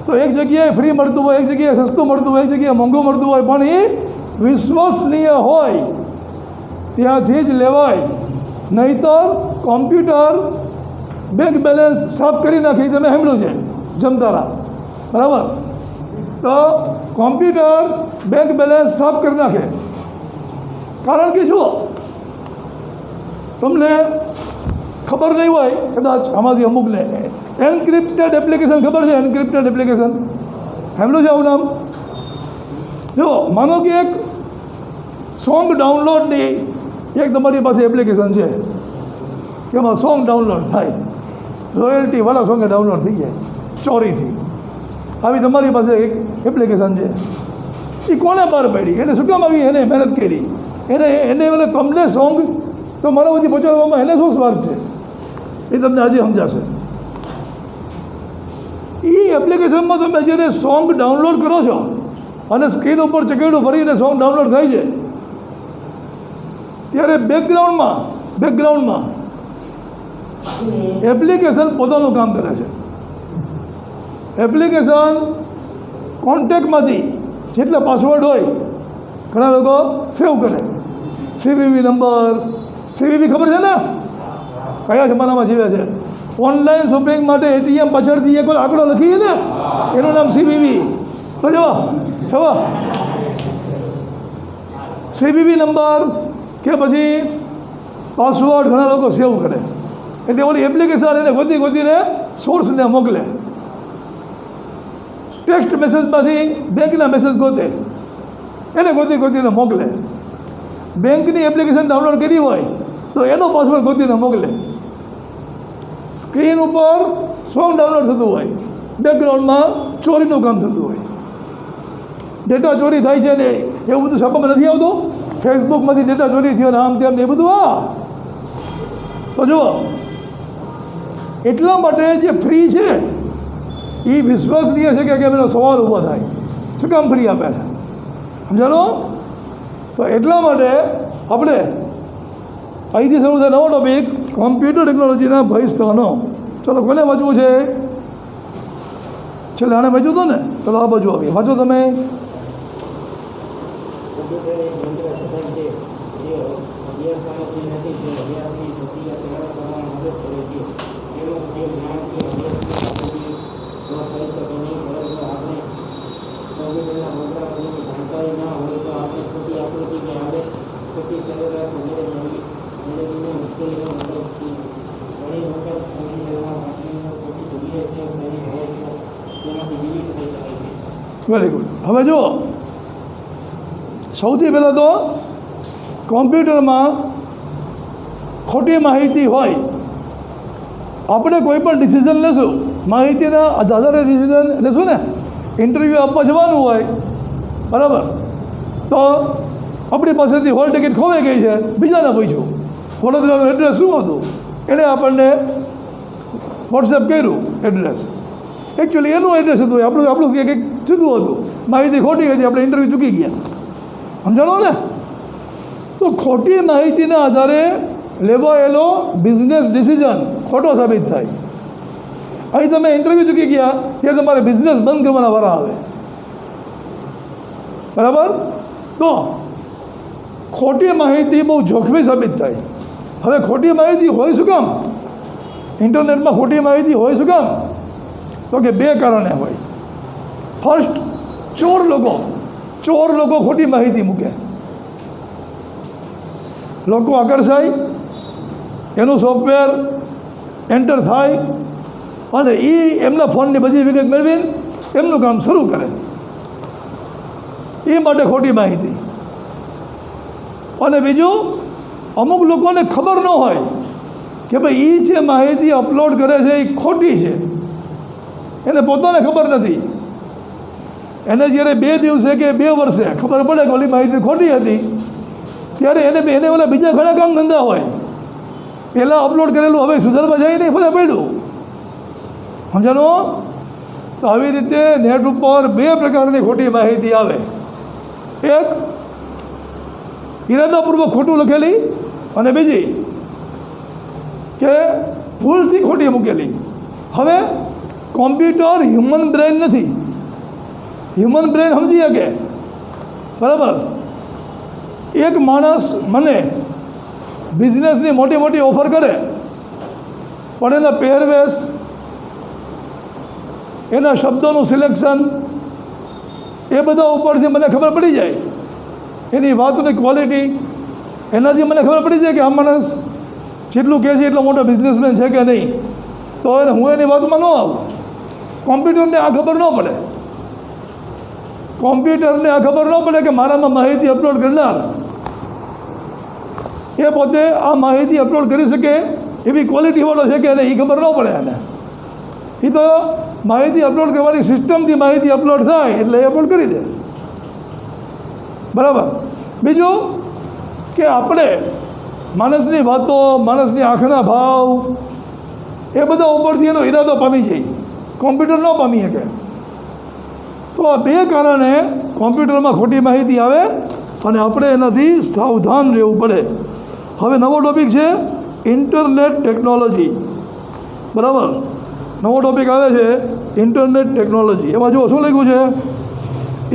તો એક જગ્યાએ ફ્રી મળતું હોય, એક જગ્યાએ સસ્તું મળતું હોય, એક જગ્યાએ મોંઘું મળતું હોય, પણ એ વિશ્વસનીય હોય ત્યાંથી જ લેવાય. નહીંતર કોમ્પ્યુટર બેંક બેલેન્સ સાફ કરી નાખી, તમે સાંભળ્યું છે જમતારા, બરાબર? તો કોમ્પ્યુટર બેંક બેલેન્સ સાફ કરી નાખે. કારણ કે જુઓ, તમને ખબર નહીં હોય કદાચ આમાંથી અમુકને એન્ક્રિપ્ટેડ એપ્લિકેશન ખબર છે? સાંભળ્યું છે આવું નામ? જો માનો કે એક સોંગ ડાઉનલોડની એક તમારી પાસે એપ્લિકેશન છે કે એમાં સોંગ ડાઉનલોડ થાય, રોયલ્ટીવાળા સોંગ ડાઉનલોડ થઈ જાય ચોરીથી. આવી તમારી પાસે એક એપ્લિકેશન છે, એ કોને બહાર પાડી? એને શું કામ આવી એને મહેનત કરી? એને એટલે તમને સોંગ તો મારા સુધી પહોંચાડવામાં એને શું સ્વાર્થ છે એ તમને આજે સમજાશે. એ એપ્લિકેશનમાં તમે જ્યારે સોંગ ડાઉનલોડ કરો છો અને સ્ક્રીન ઉપર ચકેડું ભરીને સોંગ ડાઉનલોડ થાય છે, ત્યારે બેકગ્રાઉન્ડમાં એપ્લિકેશન પોતાનું કામ કરે છે. એપ્લિકેશન કોન્ટેક્ટમાંથી જેટલા પાસવર્ડ હોય ઘણા લોકો સેવ કરે. સીવીવી નંબર, સીવીવી ખબર છે ને કયા જમાનામાં જીવે છે? ઓનલાઈન શોપિંગ માટે એટીએમ પાછળથી એક આંકડો લખીએ ને એનું નામ સીવીવી. તો જો છવા સીવીવી નંબર કે પછી પાસવર્ડ ઘણા લોકો સેવ કરે. એટલે ઓલી એપ્લિકેશન એને ગોતીને સોર્સને મોકલે. ટેક્સ્ટ મેસેજમાંથી બેંકના મેસેજ ગોતે, એને ગોતીને મોકલે. બેંકની એપ્લિકેશન ડાઉનલોડ કરી હોય તો એનો પાસવર્ડ ગોતીને મોકલે. સ્ક્રીન ઉપર સોંગ ડાઉનલોડ થતું હોય, બેકગ્રાઉન્ડમાં ચોરીનું કામ થતું હોય. ડેટા ચોરી થાય છે ને એવું બધું છાપામાં નથી આવતું? ફેસબુકમાંથી ડેટા ચોરી થયો ને આમ તેમ ને એ બધું. તો જુઓ, એટલા માટે જે ફ્રી છે એ વિશ્વસનીય છે કે એનો સવાલ ઊભો થાય, શું કામ ફ્રી આપે છે? સમજાણો? તો એટલા માટે આપણે અહીંથી શરૂ થાય નવો ટોપિક, કોમ્પ્યુટર ટેકનોલોજીના ભય સ્થાનો. ચલો, કોને વાંચવું છે? છેલ્લે આને વાંચ્યું હતું ને? ચલો આ બાજુ આવીએ, વાંચો તમે. Very good. હવે જુઓ, સૌથી પહેલાં તો કોમ્પ્યુટરમાં ખોટી માહિતી હોય, આપણે કોઈ પણ ડિસિઝન લેશું માહિતીના આધારે ડિસિઝન લેશું ને. ઇન્ટરવ્યૂ આપવા જવાનું હોય, બરાબર, તો આપણી પાસેથી હોલ ટિકિટ ખોવાઈ ગઈ છે, બીજાને પૂછ્યું વડોદરાનું એડ્રેસ શું હતું, એણે આપણને વોટ્સએપ કર્યું એડ્રેસ. એકચ્યુઅલી એનું એડ્રેસ હતું, આપણું કંઈક જુદું હતું, માહિતી ખોટી હતી, આપણે ઇન્ટરવ્યૂ ચૂકી ગયા. સમજાણો ને? તો ખોટી માહિતીના આધારે લેવાયેલો બિઝનેસ ડિસિઝન ખોટો સાબિત થાય. અહીં તમે ઇન્ટરવ્યૂ ચૂકી ગયા ત્યાં તમારે બિઝનેસ બંધ કરવાના વારા આવે, બરાબર? તો ખોટી માહિતી બહુ જોખમી સાબિત થાય. હવે ખોટી માહિતી હોય શું કામ? ઇન્ટરનેટમાં ખોટી માહિતી હોય શું કામ? તો કે બે કારણે હોય. ફર્સ્ટ, ચોર લોકો ખોટી માહિતી મૂકે, લોકો આકર્ષાય, એનું સોફ્ટવેર એન્ટર થાય અને એ એમના ફોનની બધી વિગત મેળવીને એમનું કામ શરૂ કરે. એ માટે ખોટી માહિતી. અને બીજું, અમુક લોકોને ખબર ન હોય કે ભાઈ એ જે માહિતી અપલોડ કરે છે એ ખોટી છે, એને પોતાને ખબર નથી. એને જ્યારે 2 દિવસે કે 2 વર્ષે ખબર પડે કે ઓલી માહિતી ખોટી હતી, ત્યારે એને ઓલા બીજા ઘણા કામ ધંધા હોય, પહેલાં અપલોડ કરેલું હવે સુધારવા જાય નહીં, ભલે પડ્યું. સમજાણું? તો આવી રીતે નેટ ઉપર 2 પ્રકારની ખોટી માહિતી આવે. એક ઇરાદાપૂર્વક ખોટું લખેલી અને બીજી કે ભૂલથી ખોટી મૂકેલી. હવે કોમ્પ્યુટર હ્યુમન બ્રેન નથી. હ્યુમન બ્રેન સમજી શકે, બરાબર? એક માણસ મને બિઝનેસની મોટી ઓફર કરે, પણ એના પહેરવેશ, એના શબ્દોનું સિલેક્શન, એ બધા ઉપરથી મને ખબર પડી જાય. એની વાતની ક્વોલિટી, એનાથી મને ખબર પડી જાય કે આ માણસ જેટલું કહે છે એટલો મોટો બિઝનેસમેન છે કે નહીં. તો હું એની વાતમાં ન આવું. કોમ્પ્યુટરને આ ખબર ન પડે. કોમ્પ્યુટરને આ ખબર ન પડે કે મારામાં માહિતી અપલોડ કરનાર એ પોતે આ માહિતી અપલોડ કરી શકે એવી ક્વોલિટીવાળો છે કે એ ખબર ન પડે એને. એ તો માહિતી અપલોડ કરવાની સિસ્ટમથી માહિતી અપલોડ થાય એટલે એ અપલોડ કરી દે. બરાબર. બીજું કે આપણે માણસની વાતો, માણસની આંખના ભાવ એ બધા ઉપરથી એનો ઈરાદો પામી જાય, કોમ્પ્યુટર ન પામી શકે. તો આ બે કારણે કોમ્પ્યુટરમાં ખોટી માહિતી આવે અને આપણે એનાથી સાવધાન રહેવું પડે. હવે નવો ટૉપિક છે ઇન્ટરનેટ ટેકનોલોજી. બરાબર. નવો ટૉપિક આવે છે ઇન્ટરનેટ ટેકનોલોજી. એમાં જો શું લખ્યું છે,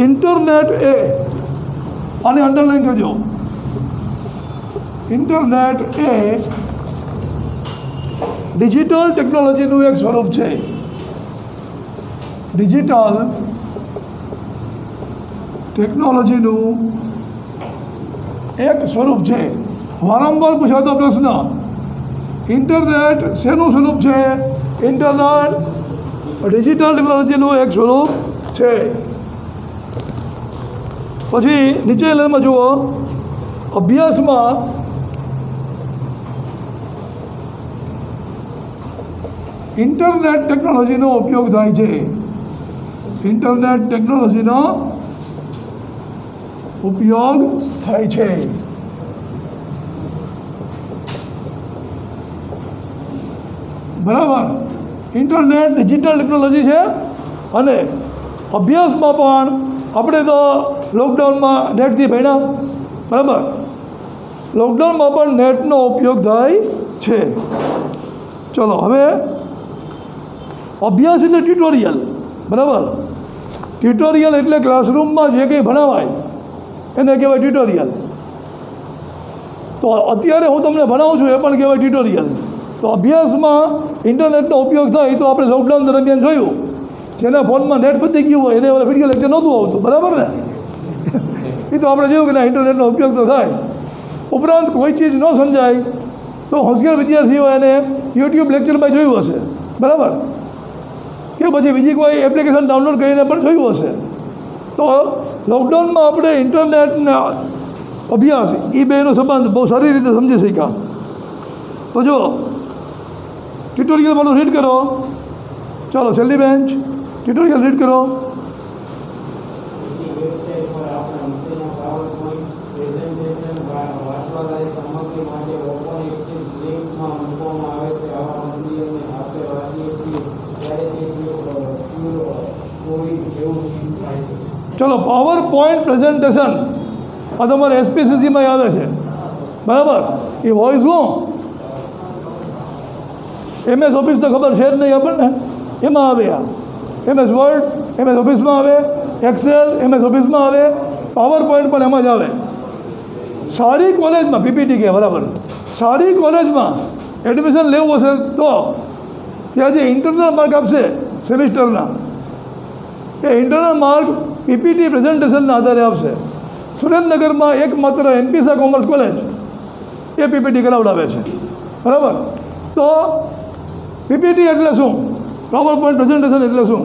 ઇન્ટરનેટ એ, આને અંડરલાઈન કરજો, ઇન્ટરનેટ એ ડિજિટલ ટેકનોલોજીનું એક સ્વરૂપ છે. ડિજિટલ ટેકનોલોજીનું એક સ્વરૂપ છે. વારંવાર પૂછાતો પ્રશ્ન, ઇન્ટરનેટ શેનું સ્વરૂપ છે? ઇન્ટરનેટ ડિજિટલ ટેકનોલોજીનું એક સ્વરૂપ છે. પછી નીચે લાઈનમાં જુઓ, અભ્યાસમાં ઇન્ટરનેટ ટેકનોલોજીનો ઉપયોગ થાય છે. ઇન્ટરનેટ ટેકનોલોજીનો ઉપયોગ થાય છે. બરાબર. ઇન્ટરનેટ ડિજિટલ ટેકનોલોજી છે અને અભ્યાસમાં પણ આપણે તો લોકડાઉનમાં નેટથી ભણ્યા. બરાબર. લોકડાઉનમાં પણ નેટનો ઉપયોગ થાય છે. ચલો હવે અભ્યાસ એટલે ટ્યુટોરિયલ. બરાબર. ટ્યુટોરિયલ એટલે ક્લાસરૂમમાં જે કંઈ ભણાવાય એને કહેવાય ટ્યુટોરિયલ. તો અત્યારે હું તમને ભણાવું છું એ પણ કહેવાય ટ્યુટોરિયલ. તો અભ્યાસમાં ઇન્ટરનેટનો ઉપયોગ થાય તો આપણે લોકડાઉન દરમિયાન જોયું, જેના ફોનમાં નેટ પતી ગયું હોય એને વિડીયો લેક્ચર નહોતું આવતું. બરાબર ને? એ તો આપણે જોયું કે ના, ઇન્ટરનેટનો ઉપયોગ તો થાય. ઉપરાંત કોઈ ચીજ ન સમજાય તો હોશિયાર વિદ્યાર્થીઓ એને યુટ્યુબ લેક્ચરમાં જોયું હશે. બરાબર. કે પછી બીજી કોઈ એપ્લિકેશન ડાઉનલોડ કરીને પણ જોયું હશે. તો લોકડાઉનમાં આપણે ઇન્ટરનેટના અભ્યાસ એ બેનો સંબંધ બહુ સારી રીતે સમજી શક્યા. તો જો ટ્યુટોરિયલ મારું રીડ કરો. ચાલો છેલ્લી બેન્ચ, ટ્યુટોરિયલ રીડ કરો. ચલો પાવર પોઈન્ટ પ્રેઝન્ટેશન આ તમારે એસપીસીસીમાં આવે છે. બરાબર. એ હોય શું? MS ઓફિસ તો ખબર છે જ નહીં આપણને, એમાં આવે આ MS વર્ડ, MS ઓફિસમાં આવે, એક્સેલ MS ઓફિસમાં આવે, પાવર પોઈન્ટ પણ એમાં જ આવે. સારી કોલેજમાં PPT કહે. બરાબર. સારી કોલેજમાં એડમિશન લેવું હશે તો ત્યાં જે ઇન્ટરનલ માર્ક આપશે સેમિસ્ટરના, એ ઇન્ટરનલ માર્ક PPT પ્રેઝન્ટેશનના આધારે આપશે. સુરેન્દ્રનગરમાં એકમાત્ર MPSA કોમર્સ કોલેજ એ PPT કરાવડાવે છે. બરાબર. તો PPT એટલે શું? પાવર પોઈન્ટ પ્રેઝન્ટેશન એટલે શું?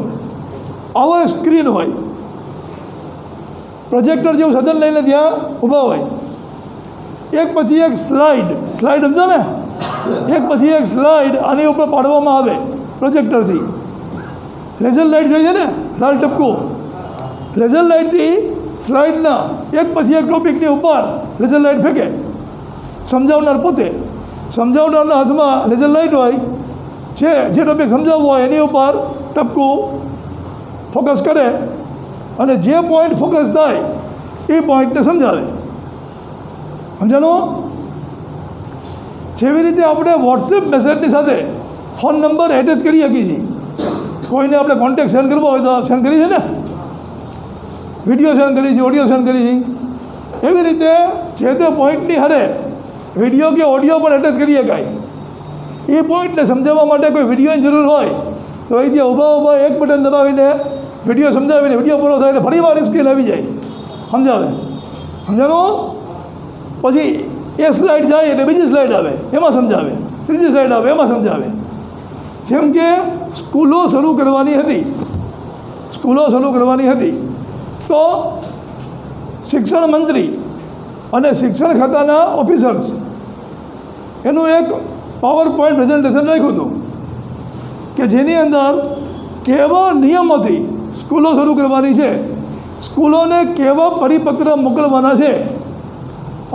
આવો એક સ્ક્રીન હોય, પ્રોજેક્ટર જેવું સાધન લઈને ત્યાં ઊભા હોય, એક પછી એક સ્લાઇડ સમજો ને, એક પછી એક સ્લાઇડ આની ઉપર પાડવામાં આવે પ્રોજેક્ટરથી. લેઝર લાઇટ જોઈએ છે ને, લાલ ટપકું, લેઝર લાઇટથી સ્લાઇડના એક પછી એક ટોપિકની ઉપર લેઝર લાઇટ ફેંકે. સમજાવનાર પોતે, સમજાવનારના હાથમાં લેઝર લાઇટ હોય છે, જે ટોપિક સમજાવવો હોય એની ઉપર ટપકું ફોકસ કરે અને જે પોઈન્ટ ફોકસ થાય એ પોઈન્ટને સમજાવે. સમજાણું? જેવી રીતે આપણે વોટ્સએપ મેસેજની સાથે ફોન નંબર એટેચ કરી શકીએ છીએ. કોઈને આપણે કોન્ટેક્ટ સેન્ડ કરવો હોય તો સેન્ડ કરી છે ને, વિડીયો સેન્ડ કરી છે, ઓડિયો સેન્ડ કરી છે. એવી રીતે જે તે પોઈન્ટની હારે વિડીયો કે ઓડિયો પણ એટેચ કરી શકાય. એ પોઈન્ટને સમજાવવા માટે કોઈ વિડીયોની જરૂર હોય તો એ ત્યાં ઊભા એક બટન દબાવીને વિડીયો સમજાવીને વિડીયો પૂરો થાય એટલે ફરી વાર સ્ક્રીન આવી જાય, સમજાવે. સમજાણું? પછી એ સ્લાઇડ જાય એટલે બીજી સ્લાઇડ આવે, એમાં સમજાવે, ત્રીજી સ્લાઇડ આવે, એમાં સમજાવે. જેમ કે સ્કૂલો શરૂ કરવાની હતી તો શિક્ષણ મંત્રી અને શિક્ષણ ખાતાના ઓફિસર્સ એનું એક પાવર પોઈન્ટ પ્રેઝન્ટેશન રાખ્યું હતું કે જેની અંદર કેવા નિયમોથી સ્કૂલો શરૂ કરવાની છે, સ્કૂલોને કેવા પરિપત્ર મોકલવાના છે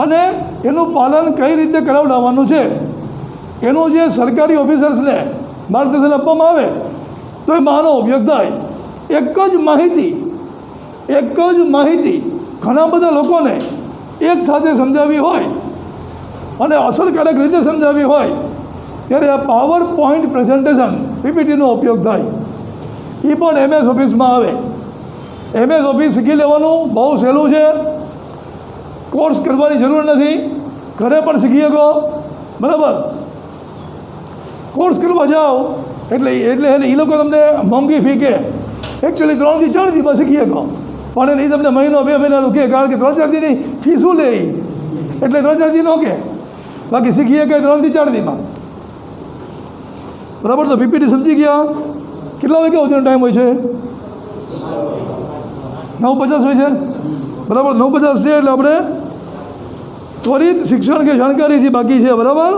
અને એનું પાલન કઈ રીતે કરાવડાવવાનું છે, એનું જે સરકારી ઓફિસર્સને માર્ગદર્શન આપવામાં આવે તો એમાં આનો ઉપયોગ થાય. એક જ માહિતી ઘણા બધા લોકોને એક સાથે સમજાવી હોય અને અસરકારક રીતે સમજાવી હોય ત્યારે આ પાવર પોઈન્ટ પ્રેઝન્ટેશન પીપીટીનો ઉપયોગ થાય. એ પણ MS ઓફિસમાં આવે. MS ઓફિસ શીખી લેવાનું બહુ સહેલું છે, કોર્સ કરવાની જરૂર નથી, ઘરે પણ શીખી શકો. બરાબર, કોર્સ કરવા જાઓ એટલે એ લોકો તમને મોંઘી ફી કે એકચ્યુઅલી 3 થી 4 દિવસમાં શીખી શકો, પણ એને તમને મહિનો 2 મહિનાનું કહે, કારણ કે 3-4 દીની ફી શું લે એટલે 3-4 દી નો કે, બાકી શીખી શકે 3 થી 4 દીમાં. બરાબર, તો પીપીટી સમજી ગયા. કેટલા વાગે સુધીનો ટાઈમ હોય છે? 9:50 હોય છે. બરાબર, 9:50 છે એટલે આપણે ત્વરિત શિક્ષણ કે જાણકારીથી બાકી છે. બરાબર.